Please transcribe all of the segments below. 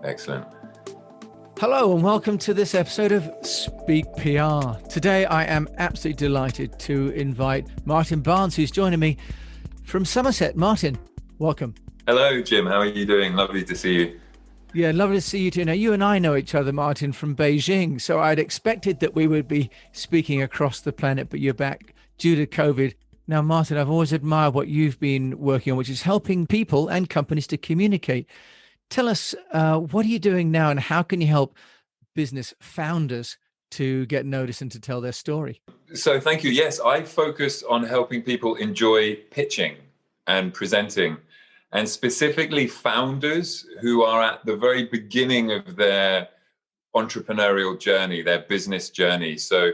Excellent. Hello and welcome to this episode of Speak PR. Today I am absolutely delighted to invite Martin Barnes, who's joining me from Somerset. Martin, welcome. Hello, Jim. How are you doing? Lovely to see you. Yeah, lovely to see you too. Now, you and I know each other, Martin, from Beijing, so I'd expected that we would be speaking across the planet, but you're back due to COVID. Now, Martin, I've always admired what you've been working on, which is helping people and companies to communicate. Tell us, what are you doing now and how can you help business founders to get noticed and to tell their story? So thank you. Yes, I focus on helping people enjoy pitching and presenting, and specifically founders who are at the very beginning of their entrepreneurial journey, their business journey. So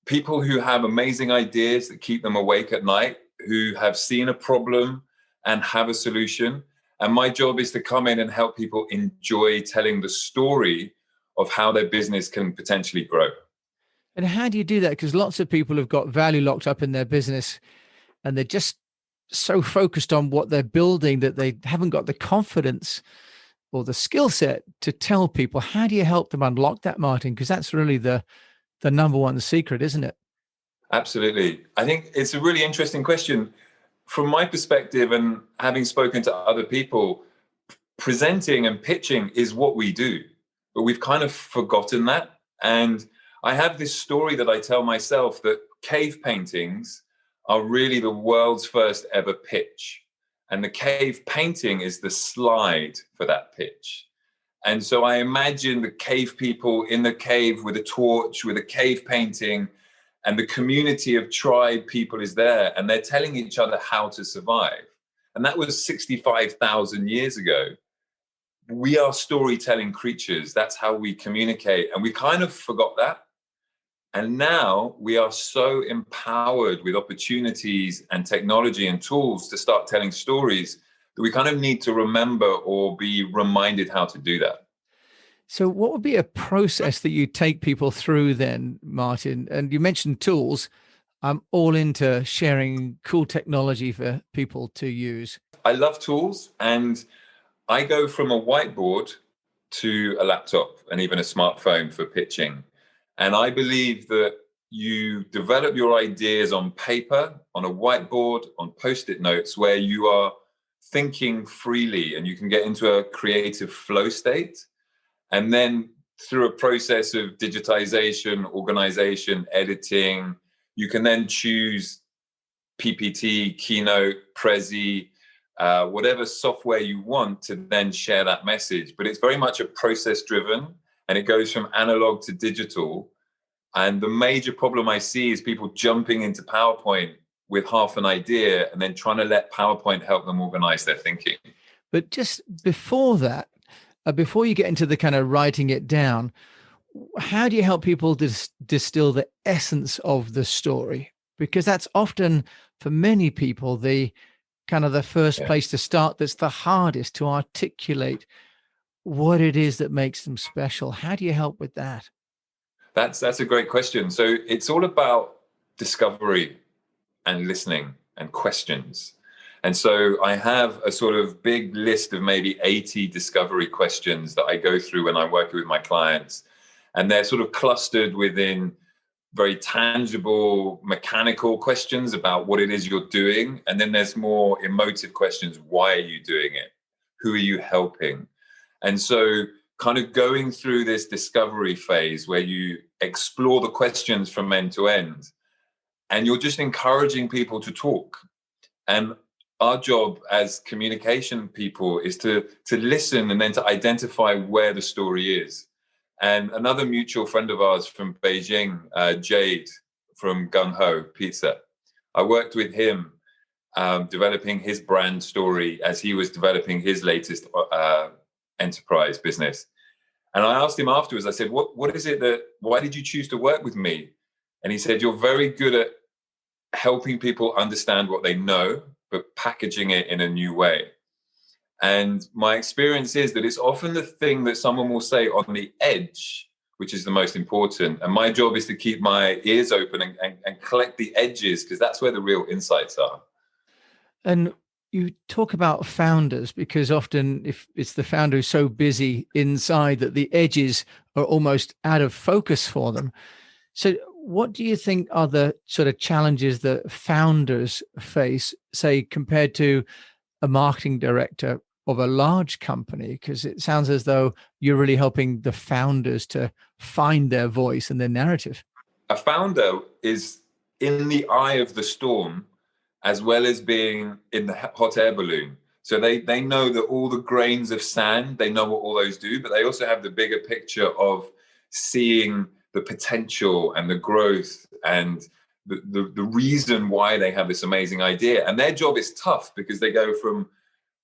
people who have amazing ideas that keep them awake at night, who have seen a problem and have a solution. And my job is to come in and help people enjoy telling the story of how their business can potentially grow. And how do you do that? Because lots of people have got value locked up in their business and they're just so focused on what they're building that they haven't got the confidence or the skill set to tell people. How do you help them unlock that, Martin? Because that's really the number one secret, isn't it? Absolutely. I think it's a really interesting question. From my perspective, and having spoken to other people, presenting and pitching is what we do, but we've kind of forgotten that. And I have this story that I tell myself that cave paintings are really the world's first ever pitch. And the cave painting is the slide for that pitch. And so I imagine the cave people in the cave with a torch, with a cave painting, and the community of tribe people is there, and they're telling each other how to survive. And that was 65,000 years ago. We are storytelling creatures. That's how we communicate. And we kind of forgot that. And now we are so empowered with opportunities and technology and tools to start telling stories that we kind of need to remember or be reminded how to do that. So what would be a process that you take people through then, Martin? And you mentioned tools. I'm all into sharing cool technology for people to use. I love tools, and I go from a whiteboard to a laptop and even a smartphone for pitching. And I believe that you develop your ideas on paper, on a whiteboard, on Post-it notes, where you are thinking freely and you can get into a creative flow state. And then through a process of digitization, organization, editing, you can then choose PPT, Keynote, Prezi, whatever software you want to then share that message. But it's very much a process driven, and it goes from analog to digital. And the major problem I see is people jumping into PowerPoint with half an idea and then trying to let PowerPoint help them organize their thinking. But just before that, before you get into the kind of writing it down, how do you help people distill the essence of the story? Because that's often, for many people, the kind of the first place to start. That's the hardest to articulate what it is that makes them special. How do you help with that? That's a great question. So it's all about discovery and listening and questions. And so I have a sort of big list of maybe 80 discovery questions that I go through when I'm working with my clients. And they're sort of clustered within very tangible, mechanical questions about what it is you're doing. And then there's more emotive questions. Why are you doing it? Who are you helping? And so kind of going through this discovery phase where you explore the questions from end to end, and you're just encouraging people to talk. And our job as communication people is to listen and then to identify where the story is. And another mutual friend of ours from Beijing, Jade from Gung Ho Pizza, I worked with him developing his brand story as he was developing his latest enterprise business. And I asked him afterwards, I said, what is it why did you choose to work with me? And he said, you're very good at helping people understand what they know, but packaging it in a new way. And my experience is that it's often the thing that someone will say on the edge, which is the most important. And my job is to keep my ears open and collect the edges, because that's where the real insights are. And You talk about founders because often if it's the founder who's so busy inside that the edges are almost out of focus for them. So what do you think are the sort of challenges that founders face, say, compared to a marketing director of a large company? Because it sounds as though you're really helping the founders to find their voice and their narrative. A founder is in the eye of the storm as well as being in the hot air balloon. So they know that all the grains of sand, they know what all those do, but they also have the bigger picture of seeing the potential and the growth and the reason why they have this amazing idea. And their job is tough because they go from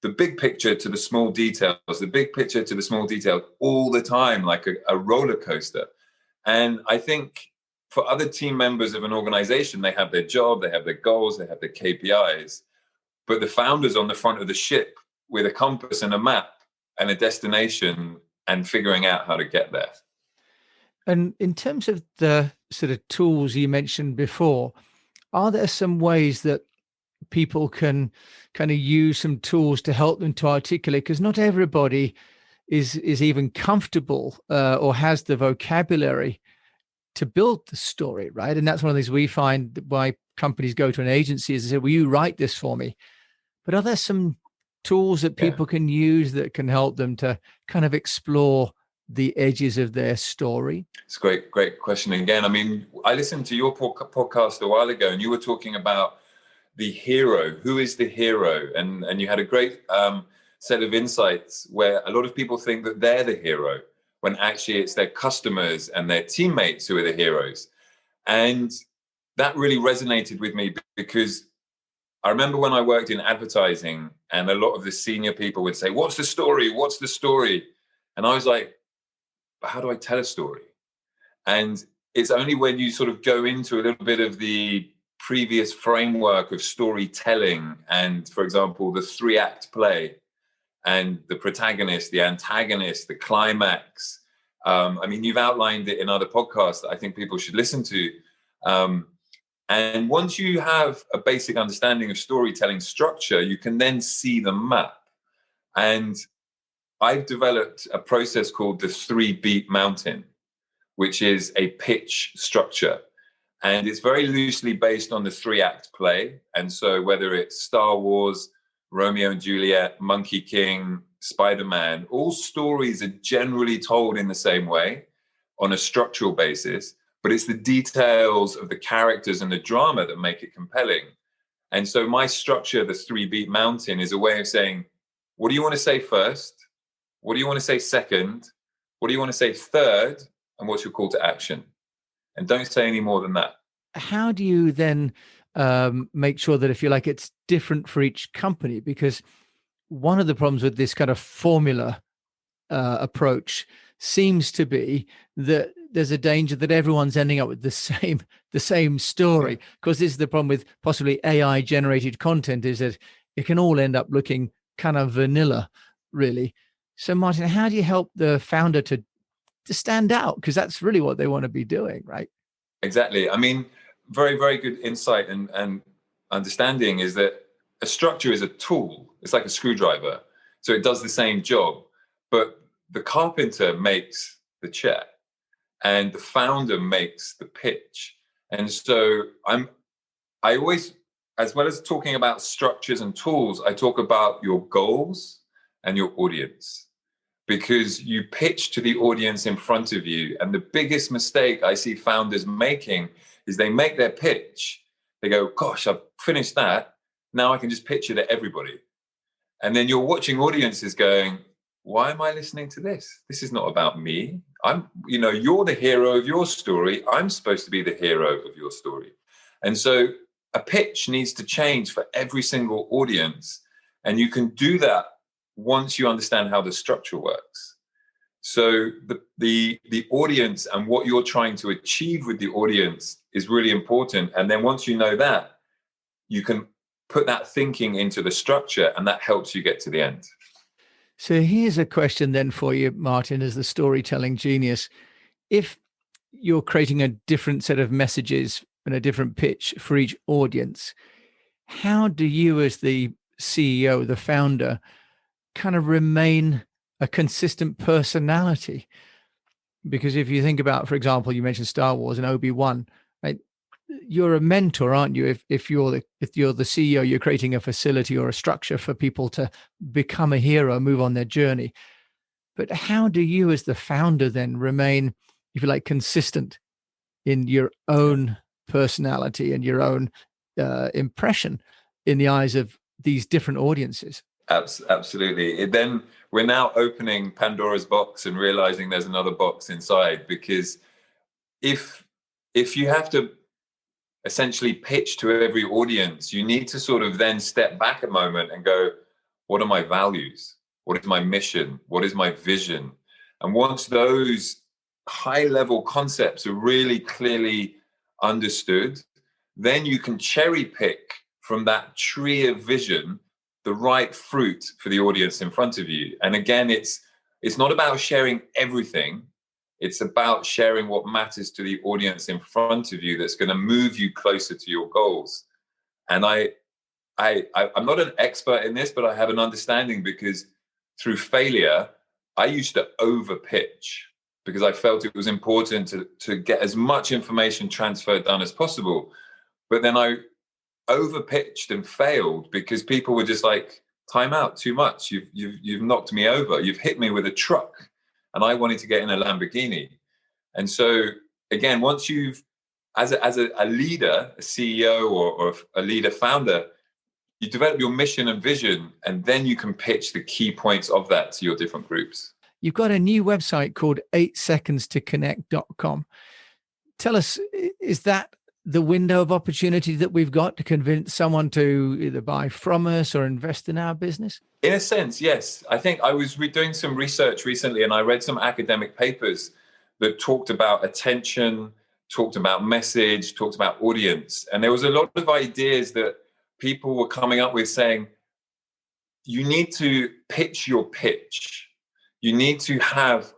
the big picture to the small details, the big picture to the small detail all the time, like a roller coaster. And I think for other team members of an organization, they have their job, they have their goals, they have their KPIs. But the founder's on the front of the ship with a compass and a map and a destination and figuring out how to get there. And in terms of the sort of tools you mentioned before, are there some ways that people can kind of use some tools to help them to articulate? Because not everybody is even comfortable or has the vocabulary to build the story, right? And that's one of the things we find why companies go to an agency is they say, will you write this for me? But are there some tools that people can use that can help them to kind of explore the edges of their story? It's a great question again. I mean, I listened to your podcast a while ago and you were talking about the hero. Who is the hero? And you had a great set of insights where a lot of people think that they're the hero when actually it's their customers and their teammates who are the heroes. And that really resonated with me because I remember when I worked in advertising and a lot of the senior people would say, what's the story? What's the story? And I was like, how do I tell a story? And it's only when you sort of go into a little bit of the previous framework of storytelling and, for example, the 3-act play and the protagonist, the antagonist, the climax. I mean, you've outlined it in other podcasts that I think people should listen to. And once you have a basic understanding of storytelling structure, you can then see the map. And I've developed a process called the 3-beat mountain, which is a pitch structure. And it's very loosely based on the 3-act play. And so whether it's Star Wars, Romeo and Juliet, Monkey King, Spider-Man, all stories are generally told in the same way on a structural basis, but it's the details of the characters and the drama that make it compelling. And so my structure, the 3-beat mountain, is a way of saying, what do you want to say first? What do you want to say second? What do you want to say third? And what's your call to action? And don't say any more than that. How do you then make sure that, if you like, it's different for each company? Because one of the problems with this kind of formula approach seems to be that there's a danger that everyone's ending up with the same story. Because this is the problem with possibly AI generated content, is that it can all end up looking kind of vanilla, really. So Martin, how do you help the founder to stand out? Because that's really what they want to be doing, right? Exactly. I mean, very, very good insight and understanding is that a structure is a tool. It's like a screwdriver. So it does the same job, but the carpenter makes the chair and the founder makes the pitch. And so I always, as well as talking about structures and tools, I talk about your goals and your audience, because you pitch to the audience in front of you. And the biggest mistake I see founders making is they make their pitch. They go, gosh, I've finished that. Now I can just pitch it at everybody. And then you're watching audiences going, why am I listening to this? This is not about me. You're the hero of your story. I'm supposed to be the hero of your story. And so a pitch needs to change for every single audience. And you can do that once you understand how the structure works. So the audience and what you're trying to achieve with the audience is really important. And then once you know that, you can put that thinking into the structure, and that helps you get to the end. So here's a question then for you, Martin, as the storytelling genius. If you're creating a different set of messages and a different pitch for each audience, how do you, as the CEO, the founder, kind of remain a consistent personality? Because if you think about, for example, you mentioned Star Wars and Obi-Wan, right? You're a mentor, aren't you? If you're the CEO, you're creating a facility or a structure for people to become a hero, move on their journey. But how do you, as the founder, then remain, if you like, consistent in your own personality and your own impression in the eyes of these different audiences? Absolutely. Then we're now opening Pandora's box and realizing there's another box inside, because if you have to essentially pitch to every audience, you need to sort of then step back a moment and go, what are my values? What is my mission? What is my vision? And once those high level concepts are really clearly understood, then you can cherry pick from that tree of vision the right fruit for the audience in front of you. And again, it's not about sharing everything. It's about sharing what matters to the audience in front of you that's going to move you closer to your goals. And I'm not an expert in this, but I have an understanding, because through failure, I used to over pitch because I felt it was important to get as much information transferred done as possible. But then I over pitched and failed because people were just like, time out, too much. You've knocked me over. You've hit me with a truck. And I wanted to get in a Lamborghini. And so again, once you've, as a leader, a CEO or a leader founder, you develop your mission and vision, and then you can pitch the key points of that to your different groups. You've got a new website called 8secondstoconnect.com. Tell us, is that the window of opportunity that we've got to convince someone to either buy from us or invest in our business? In a sense, yes. I think I was doing some research recently, and I read some academic papers that talked about attention, talked about message, talked about audience. And there was a lot of ideas that people were coming up with, saying, you need to pitch your pitch. You need to have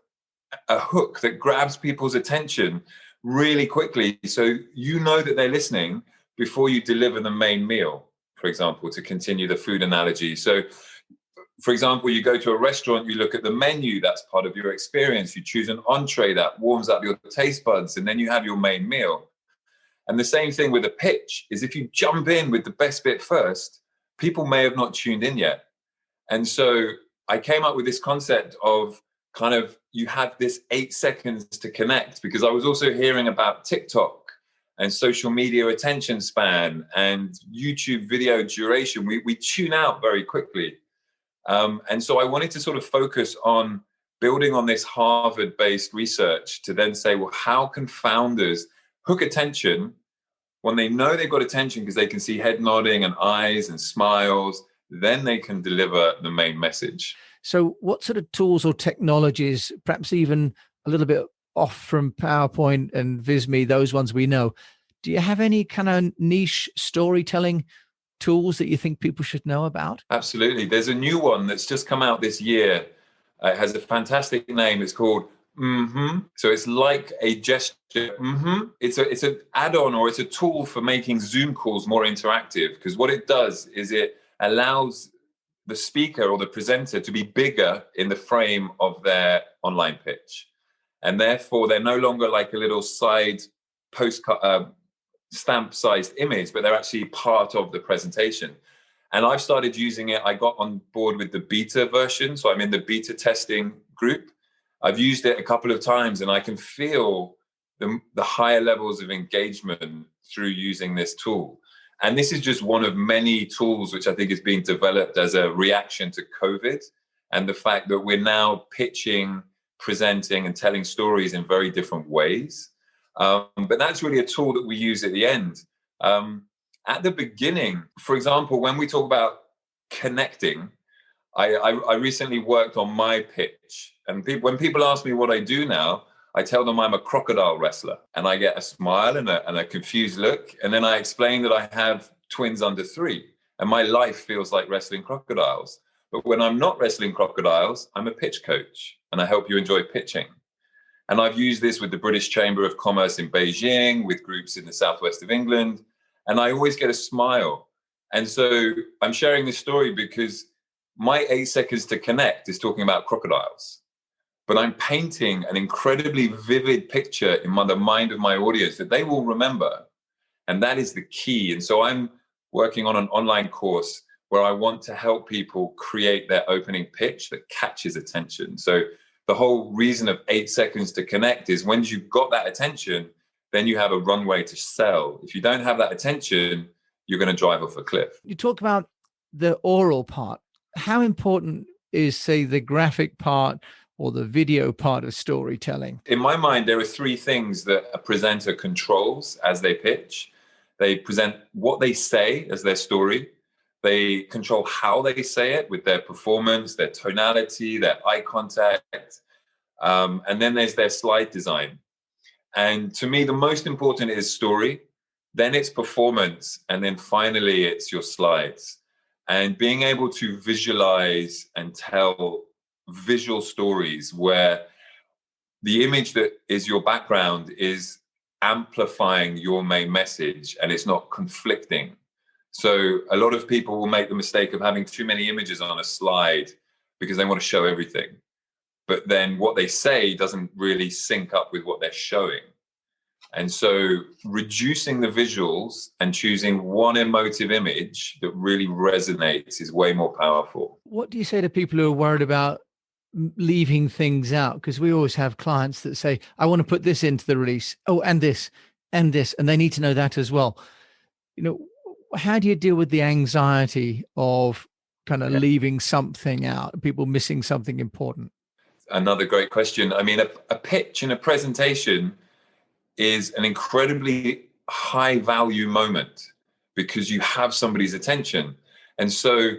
a hook that grabs people's attention really quickly, so you know that they're listening before you deliver the main meal, for example, to continue the food analogy. So, for example, you go to a restaurant, you look at the menu, that's part of your experience. You choose an entree that warms up your taste buds, and then you have your main meal. And the same thing with a pitch is, if you jump in with the best bit first, people may have not tuned in yet. And so I came up with this concept of kind of, you have this 8 seconds to connect, because I was also hearing about TikTok and social media attention span and YouTube video duration. We tune out very quickly. And so I wanted to sort of focus on building on this Harvard-based research to then say, well, how can founders hook attention when they know they've got attention, because they can see head nodding and eyes and smiles, then they can deliver the main message. So what sort of tools or technologies, perhaps even a little bit off from PowerPoint and Visme, those ones we know, do you have any kind of niche storytelling tools that you think people should know about? Absolutely. There's a new one that's just come out this year. It has a fantastic name. It's called Mm-hmm. So it's like a gesture. Mm-hmm. It's an add-on, or it's a tool for making Zoom calls more interactive, because what it does is it allows the speaker or the presenter to be bigger in the frame of their online pitch. And therefore, they're no longer like a little side postcard, stamp-sized image, but they're actually part of the presentation. And I've started using it. I got on board with the beta version, so I'm in the beta testing group. I've used it a couple of times, and I can feel the higher levels of engagement through using this tool. And this is just one of many tools which I think is being developed as a reaction to COVID and the fact that we're now pitching, presenting, and telling stories in very different ways. But that's really a tool that we use at the end. At the beginning, for example, when we talk about connecting, I recently worked on my pitch, and when people ask me what I do now, I tell them I'm a crocodile wrestler, and I get a smile and a confused look. And then I explain that I have twins under 3, and my life feels like wrestling crocodiles. But when I'm not wrestling crocodiles, I'm a pitch coach, and I help you enjoy pitching. And I've used this with the British Chamber of Commerce in Beijing, with groups in the southwest of England, and I always get a smile. And so I'm sharing this story because my 8 seconds to connect is talking about crocodiles, but I'm painting an incredibly vivid picture in the mind of my audience that they will remember. And that is the key. And so I'm working on an online course where I want to help people create their opening pitch that catches attention. So the whole reason of 8 seconds to connect is when you've got that attention, then you have a runway to sell. If you don't have that attention, you're going to drive off a cliff. You talk about the oral part. How important is, say, the graphic part or the video part of storytelling? In my mind, there are 3 things that a presenter controls as they pitch. They present what they say as their story. They control how they say it with their performance, their tonality, their eye contact. And then there's their slide design. And to me, the most important is story, then it's performance, and then finally it's your slides. And being able to visualize and tell visual stories where the image that is your background is amplifying your main message and it's not conflicting. So a lot of people will make the mistake of having too many images on a slide because they want to show everything. But then what they say doesn't really sync up with what they're showing. And so reducing the visuals and choosing one emotive image that really resonates is way more powerful. What do you say to people who are worried about leaving things out? Because we always have clients that say, I want to put this into the release. Oh, and this, and this, and they need to know that as well. You know, how do you deal with the anxiety of kind of leaving something out, people missing something important? Another great question. I mean, a pitch and a presentation is an incredibly high value moment because you have somebody's attention. And so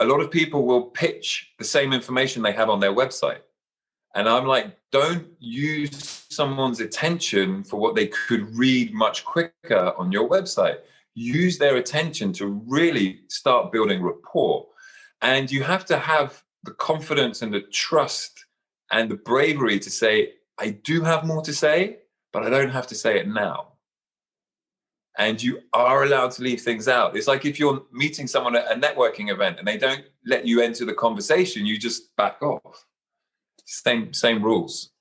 a lot of people will pitch the same information they have on their website. And I'm like, don't use someone's attention for what they could read much quicker on your website. Use their attention to really start building rapport. And you have to have the confidence and the trust and the bravery to say, I do have more to say, but I don't have to say it now. And you are allowed to leave things out. It's like if you're meeting someone at a networking event and they don't let you enter the conversation, you just back off. Same rules.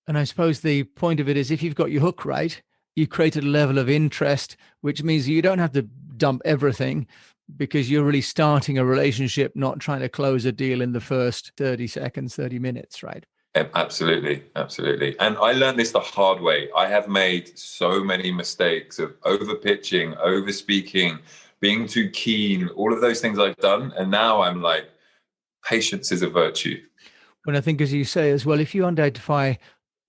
And I suppose the point of it is if you've got your hook right, you've created a level of interest, which means you don't have to dump everything because you're really starting a relationship, not trying to close a deal in the first 30 seconds, 30 minutes, right? Absolutely. And I learned this the hard way. I have made so many mistakes of over pitching, over speaking, being too keen, all of those things I've done. And now I'm like, patience is a virtue. When I think, as you say as well, if you identify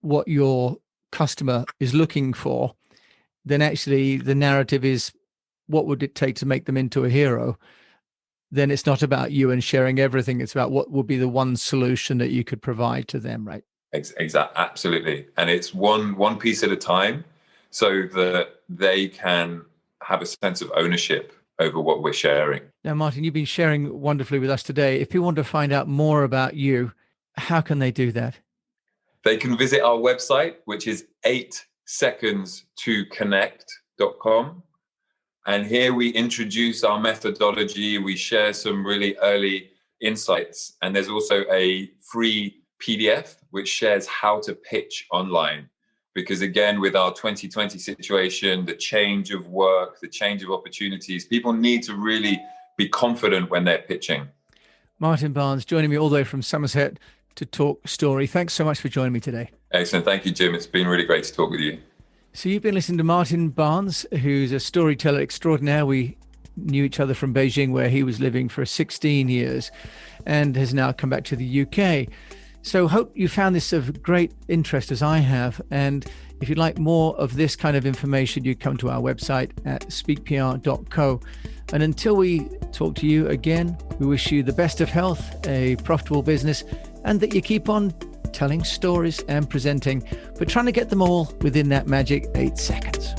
what your customer is looking for, then actually the narrative is what would it take to make them into a hero? Then it's not about you and sharing everything. It's about what would be the one solution that you could provide to them, right? Exactly. Absolutely. And it's one piece at a time so that they can have a sense of ownership over what we're sharing. Now, Martin, you've been sharing wonderfully with us today. If you want to find out more about you, how can they do that? They can visit our website, which is 8secondstoconnect.com. And here we introduce our methodology. We share some really early insights. And there's also a free PDF, which shares how to pitch online. Because again, with our 2020 situation, the change of work, the change of opportunities, people need to really be confident when they're pitching. Martin Barnes joining me all the way from Somerset to talk story. Thanks so much for joining me today. Excellent. Thank you, Jim. It's been really great to talk with you. So you've been listening to Martin Barnes, who's a storyteller extraordinaire. We knew each other from Beijing, where he was living for 16 years and has now come back to the UK. So hope you found this of great interest as I have. And if you'd like more of this kind of information, you come to our website at speakpr.co. And until we talk to you again, we wish you the best of health, a profitable business, and that you keep on telling stories and presenting, but trying to get them all within that magic 8 seconds.